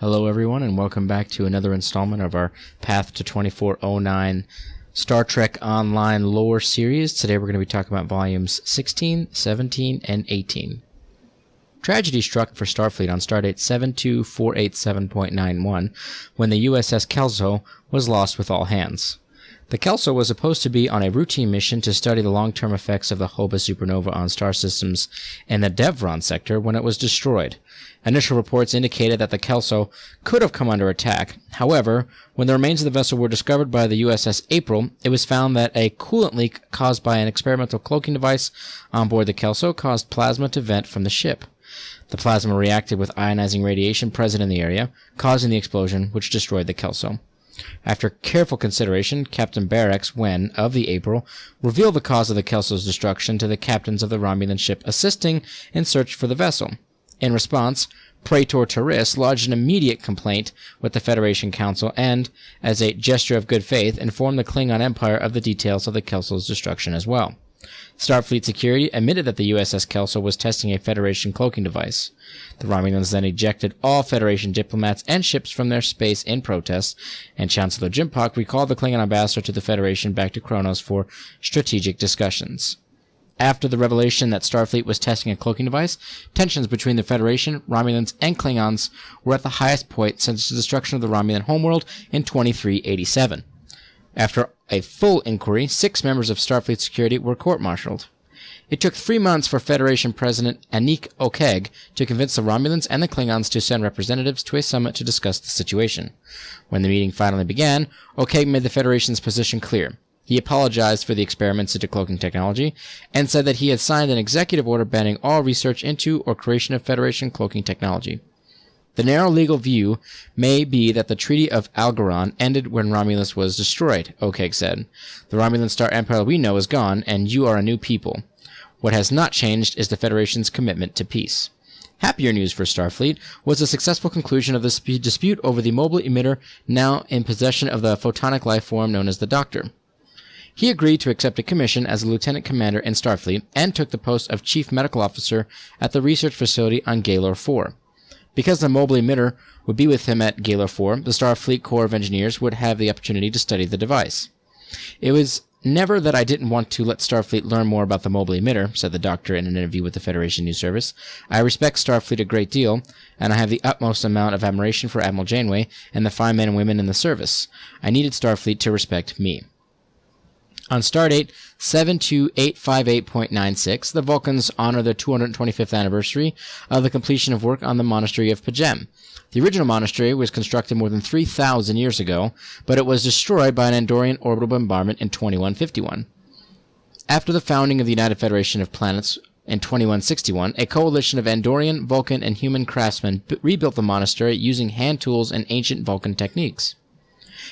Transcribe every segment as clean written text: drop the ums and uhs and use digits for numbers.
Hello everyone, and welcome back to another installment of our Path to 2409 Star Trek Online lore series. Today we're going to be talking about volumes 16, 17, and 18. Tragedy struck for Starfleet on stardate 72487.91 when the USS Kelo was lost with all hands. The Kelo was supposed to be on a routine mission to study the long-term effects of the Hoba supernova on star systems in the Devron sector when it was destroyed. Initial reports indicated that the Kelo could have come under attack. However, when the remains of the vessel were discovered by the USS April, it was found that a coolant leak caused by an experimental cloaking device on board the Kelo caused plasma to vent from the ship. The plasma reacted with ionizing radiation present in the area, causing the explosion, which destroyed the Kelo. After careful consideration, Captain Barracks, Wen, of the April, revealed the cause of the Kelo's destruction to the captains of the Romulan ship assisting in search for the vessel. In response, Praetor Terris lodged an immediate complaint with the Federation Council and, as a gesture of good faith, informed the Klingon Empire of the details of the Kelo's destruction as well. Starfleet Security admitted that the USS Kelo was testing a Federation cloaking device. The Romulans then ejected all Federation diplomats and ships from their space in protest, and Chancellor Jimpak recalled the Klingon ambassador to the Federation back to Kronos for strategic discussions. After the revelation that Starfleet was testing a cloaking device, tensions between the Federation, Romulans, and Klingons were at the highest point since the destruction of the Romulan homeworld in 2387. After a full inquiry, 6 members of Starfleet Security were court-martialed. It took 3 months for Federation President Anik Okeg to convince the Romulans and the Klingons to send representatives to a summit to discuss the situation. When the meeting finally began, Okeg made the Federation's position clear. He apologized for the experiments into cloaking technology and said that he had signed an executive order banning all research into or creation of Federation cloaking technology. The narrow legal view may be that the Treaty of Algeron ended when Romulus was destroyed, Okeg said. The Romulan Star Empire we know is gone, and you are a new people. What has not changed is the Federation's commitment to peace. Happier news for Starfleet was the successful conclusion of the dispute over the mobile emitter now in possession of the photonic life form known as the Doctor. He agreed to accept a commission as a lieutenant commander in Starfleet and took the post of chief medical officer at the research facility on Galor 4. Because the mobile emitter would be with him at Galor 4, the Starfleet Corps of Engineers would have the opportunity to study the device. It was never that I didn't want to let Starfleet learn more about the mobile emitter, said the Doctor in an interview with the Federation News Service. I respect Starfleet a great deal, and I have the utmost amount of admiration for Admiral Janeway and the fine men and women in the service. I needed Starfleet to respect me. On stardate 72858.96, the Vulcans honor their 225th anniversary of the completion of work on the monastery of Pajem. The original monastery was constructed more than 3,000 years ago, but it was destroyed by an Andorian orbital bombardment in 2151. After the founding of the United Federation of Planets in 2161, a coalition of Andorian, Vulcan, and human craftsmen rebuilt the monastery using hand tools and ancient Vulcan techniques.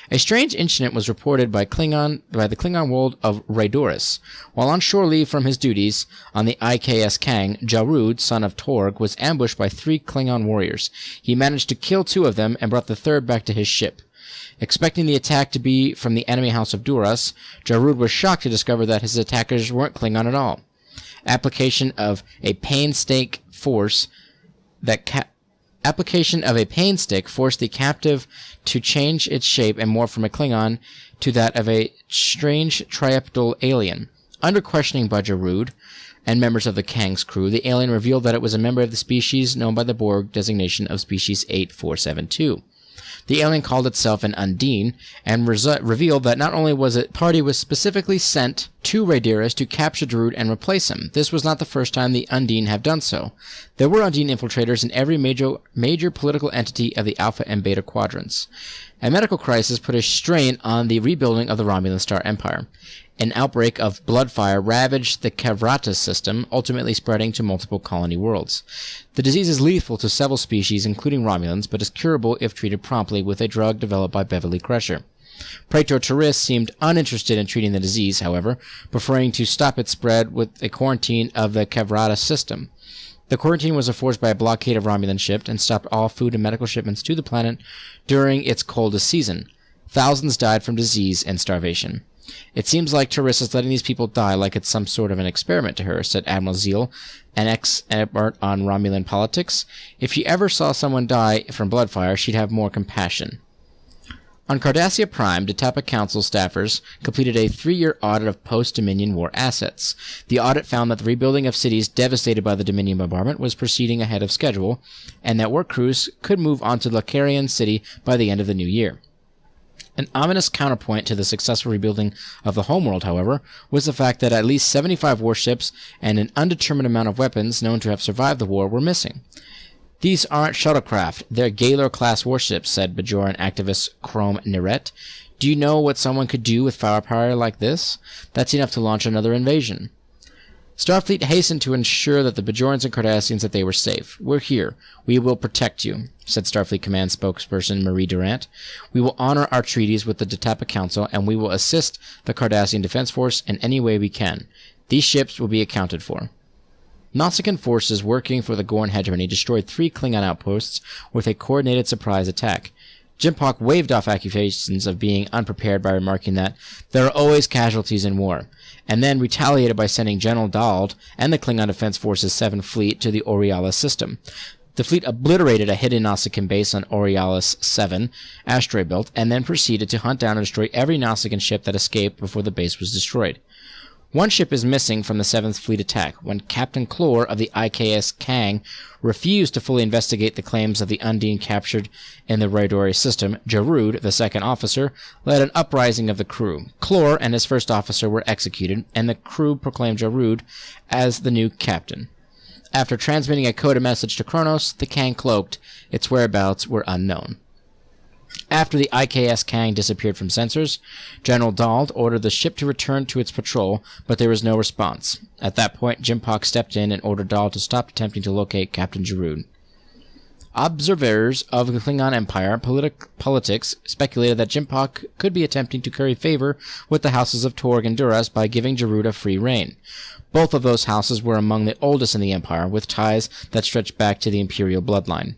A strange incident was reported by the Klingon world of Duras. While on shore leave from his duties on the IKS Kang, Jarud, son of Torg, was ambushed by 3 Klingon warriors. He managed to kill 2 of them and brought the third back to his ship. Expecting the attack to be from the enemy house of Duras, Jarud was shocked to discover that his attackers weren't Klingon at all. Application of a painstick forced the captive to change its shape and morph from a Klingon to that of a strange triapedal alien. Under questioning by Jarud and members of the Kang's crew, the alien revealed that it was a member of the species known by the Borg designation of Species 8472. The alien called itself an Undine and revealed that not only was it party was specifically sent to Duras to capture Jarud and replace him. This was not the first time the Undine have done so. There were Undine infiltrators in every major political entity of the Alpha and Beta quadrants. A medical crisis put a strain on the rebuilding of the Romulan Star Empire. An outbreak of bloodfire ravaged the Kavratas system, ultimately spreading to multiple colony worlds. The disease is lethal to several species, including Romulans, but is curable if treated promptly with a drug developed by Beverly Crusher. Praetor Terris seemed uninterested in treating the disease, however, preferring to stop its spread with a quarantine of the Kavratas system. The quarantine was enforced by a blockade of Romulan ships and stopped all food and medical shipments to the planet during its coldest season. Thousands died from disease and starvation. "It seems like Teresa's letting these people die like it's some sort of an experiment to her," said Admiral Zeal, an ex-expert on Romulan politics. "If she ever saw someone die from bloodfire, she'd have more compassion." On Cardassia Prime, Detapa Council staffers completed a 3-year audit of post-Dominion War assets. The audit found that the rebuilding of cities devastated by the Dominion bombardment was proceeding ahead of schedule, and that work crews could move on to Lacarian City by the end of the new year. An ominous counterpoint to the successful rebuilding of the homeworld, however, was the fact that at least 75 warships and an undetermined amount of weapons known to have survived the war were missing. "These aren't shuttlecraft, they're Gaylor-class warships," said Bajoran activist Chrome Neret. "Do you know what someone could do with firepower like this? That's enough to launch another invasion." Starfleet hastened to ensure that the Bajorans and Cardassians that they were safe. "We're here. We will protect you," said Starfleet Command spokesperson Marie Durant. "We will honor our treaties with the Detapa Council, and we will assist the Cardassian Defense Force in any way we can. These ships will be accounted for." Nausicaan forces working for the Gorn hegemony destroyed 3 Klingon outposts with a coordinated surprise attack. Jimpock waved off accusations of being unprepared by remarking that there are always casualties in war, and then retaliated by sending General Dald and the Klingon Defense Force's 7th Fleet to the Aurealis system. The fleet obliterated a hidden Nausicaan base on Aurealis 7 asteroid belt, and then proceeded to hunt down and destroy every Nausicaan ship that escaped before the base was destroyed. One ship is missing from the 7th Fleet attack, when Captain Clore of the IKS Kang refused to fully investigate the claims of the Undine captured in the Raidori system. Jarud, the 2nd officer, led an uprising of the crew. Clore and his 1st officer were executed, and the crew proclaimed Jarud as the new captain. After transmitting a coded message to Kronos, the Kang cloaked. Its whereabouts were unknown. After the IKS Kang disappeared from sensors, General Dald ordered the ship to return to its patrol, but there was no response. At that point, Jimpock stepped in and ordered Dald to stop attempting to locate Captain Jarud. Observers of the Klingon Empire politics speculated that Jimpock could be attempting to curry favor with the houses of Torg and Duras by giving Jarud a free rein. Both of those houses were among the oldest in the Empire, with ties that stretched back to the Imperial bloodline.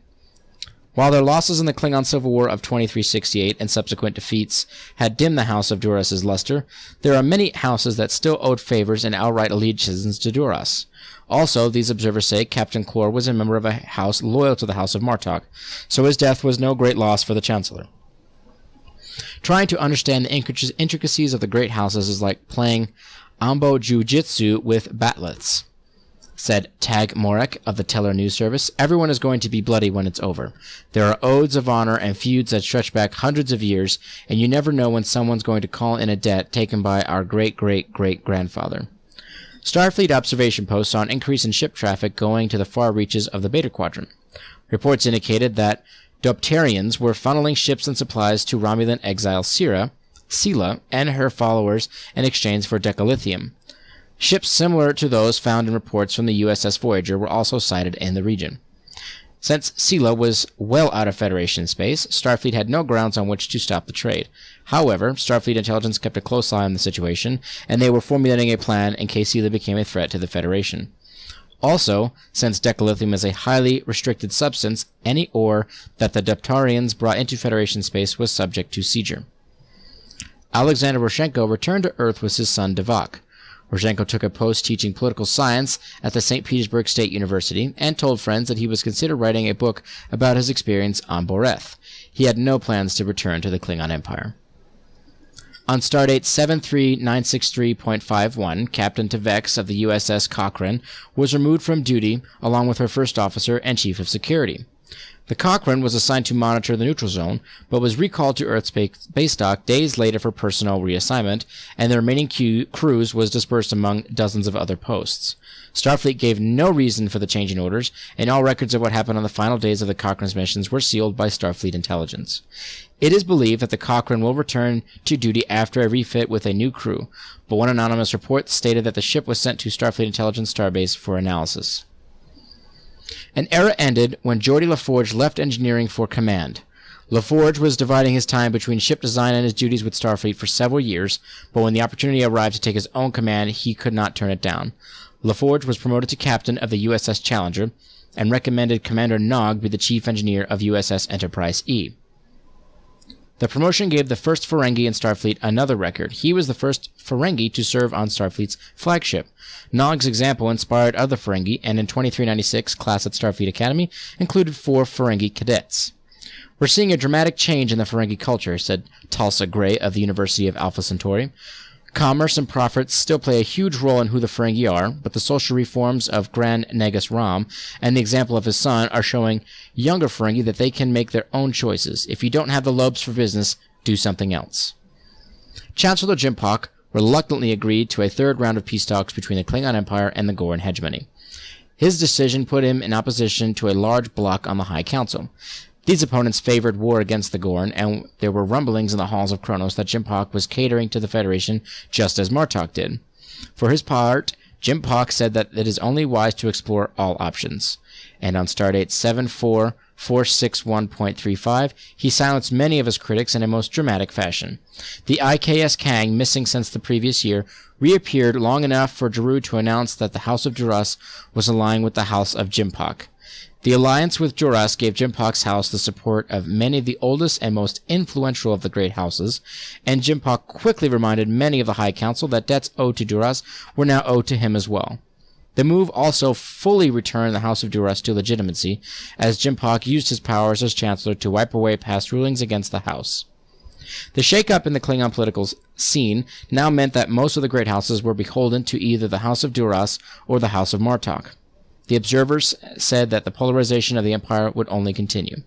While their losses in the Klingon Civil War of 2368 and subsequent defeats had dimmed the House of Duras' luster, there are many houses that still owed favors and outright allegiances to Duras. Also, these observers say Captain Clore was a member of a house loyal to the House of Martok, so his death was no great loss for the Chancellor. Trying to understand the intricacies of the great houses is like playing Ambo Jiu-Jitsu with batlets, said Tag Morek of the Teller News Service. "Everyone is going to be bloody when it's over. There are oaths of honor and feuds that stretch back hundreds of years, and you never know when someone's going to call in a debt taken by our great-great-great-grandfather." Starfleet observation posts saw an increase in ship traffic going to the far reaches of the Beta Quadrant. Reports indicated that Dopterians were funneling ships and supplies to Romulan exile Sela, and her followers in exchange for decalithium. Ships similar to those found in reports from the USS Voyager were also sighted in the region. Since Sela was well out of Federation space, Starfleet had no grounds on which to stop the trade. However, Starfleet intelligence kept a close eye on the situation, and they were formulating a plan in case Sela became a threat to the Federation. Also, since decalithium is a highly restricted substance, any ore that the Dopterians brought into Federation space was subject to seizure. Alexander Roshenko returned to Earth with his son Devak. Roshenko took a post teaching political science at the St. Petersburg State University and told friends that he was considering writing a book about his experience on Boreth. He had no plans to return to the Klingon Empire. On stardate 73963.51, Captain Tevex of the USS Cochrane was removed from duty along with her 1st officer and chief of security. The Cochrane was assigned to monitor the neutral zone, but was recalled to Earth base dock days later for personnel reassignment, and the remaining crews was dispersed among dozens of other posts. Starfleet gave no reason for the change in orders, and all records of what happened on the final days of the Cochrane's missions were sealed by Starfleet intelligence. It is believed that the Cochrane will return to duty after a refit with a new crew, but one anonymous report stated that the ship was sent to Starfleet Intelligence Starbase for analysis. An era ended when Geordi La Forge left engineering for command. La Forge was dividing his time between ship design and his duties with Starfleet for several years, but when the opportunity arrived to take his own command, he could not turn it down. La Forge was promoted to captain of the USS Challenger and recommended Commander Nog be the chief engineer of USS Enterprise E. The promotion gave the first Ferengi in Starfleet another record. He was the first Ferengi to serve on Starfleet's flagship. Nog's example inspired other Ferengi, and in 2396, class at Starfleet Academy included 4 Ferengi cadets. "We're seeing a dramatic change in the Ferengi culture," said Tulsa Gray of the University of Alpha Centauri. "Commerce and profits still play a huge role in who the Ferengi are, but the social reforms of Grand Nagus Ram and the example of his son are showing younger Ferengi that they can make their own choices. If you don't have the lobes for business, do something else." Chancellor Jimpock reluctantly agreed to a third round of peace talks between the Klingon Empire and the Goran hegemony. His decision put him in opposition to a large bloc on the High Council. These opponents favored war against the Goran, and there were rumblings in the halls of Kronos that Jimpock was catering to the Federation just as Martok did. For his part, Jimpock said that it is only wise to explore all options. And on Stardate 74461.35, he silenced many of his critics in a most dramatic fashion. The IKS Kang, missing since the previous year, reappeared long enough for Giroux to announce that the House of Duras was aligned with the House of Jimpock. The alliance with Duras gave Jimpock's house the support of many of the oldest and most influential of the great houses, and Jimpock quickly reminded many of the High Council that debts owed to Duras were now owed to him as well. The move also fully returned the House of Duras to legitimacy, as Jimpock used his powers as Chancellor to wipe away past rulings against the House. The shake-up in the Klingon political scene now meant that most of the great houses were beholden to either the House of Duras or the House of Martok. The observers said that the polarization of the Empire would only continue.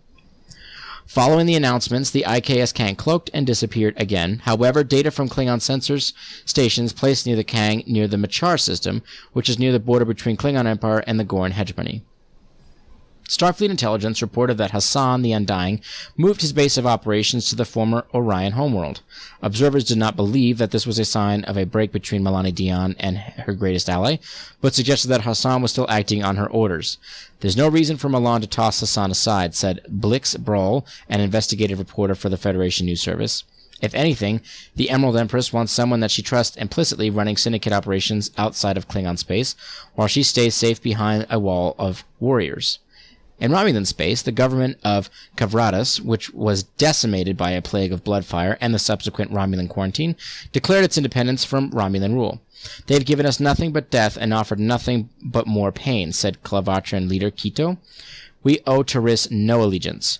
Following the announcements, the IKS Kang cloaked and disappeared again. However, data from Klingon sensors stations placed near the Kang near the Machar system, which is near the border between Klingon Empire and the Goran hegemony. Starfleet intelligence reported that Hassan the Undying moved his base of operations to the former Orion homeworld. Observers did not believe that this was a sign of a break between Melanie Dion and her greatest ally, but suggested that Hassan was still acting on her orders. "There's no reason for Milan to toss Hassan aside," said Blix Brawl, an investigative reporter for the Federation News Service. "If anything, the Emerald Empress wants someone that she trusts implicitly running Syndicate operations outside of Klingon space, while she stays safe behind a wall of warriors." In Romulan space, the government of Kavradas, which was decimated by a plague of bloodfire and the subsequent Romulan quarantine, declared its independence from Romulan rule. "They've given us nothing but death and offered nothing but more pain," said Klavatran leader Keto. "We owe Taris no allegiance."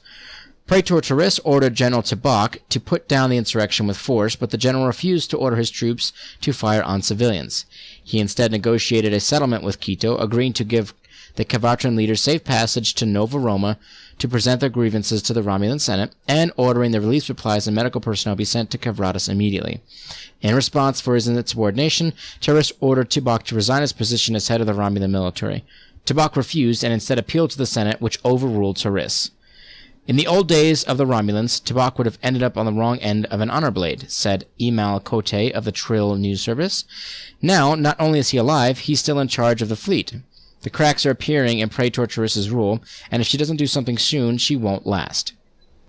Praetor Taris ordered General Tabak to put down the insurrection with force, but the general refused to order his troops to fire on civilians. He instead negotiated a settlement with Keto, agreeing to give the Kavatran leaders safe passage to Nova Roma to present their grievances to the Romulan Senate, and ordering the relief supplies and medical personnel be sent to Kavradas immediately. In response for his insubordination, Taris ordered Tubok to resign his position as head of the Romulan military. Tubok refused and instead appealed to the Senate, which overruled Taris. "In the old days of the Romulans, Tubok would have ended up on the wrong end of an honor blade," said Emal Kote of the Trill News Service. "Now, not only is he alive, he's still in charge of the fleet. The cracks are appearing in Praetor Taris's rule, and if she doesn't do something soon, she won't last."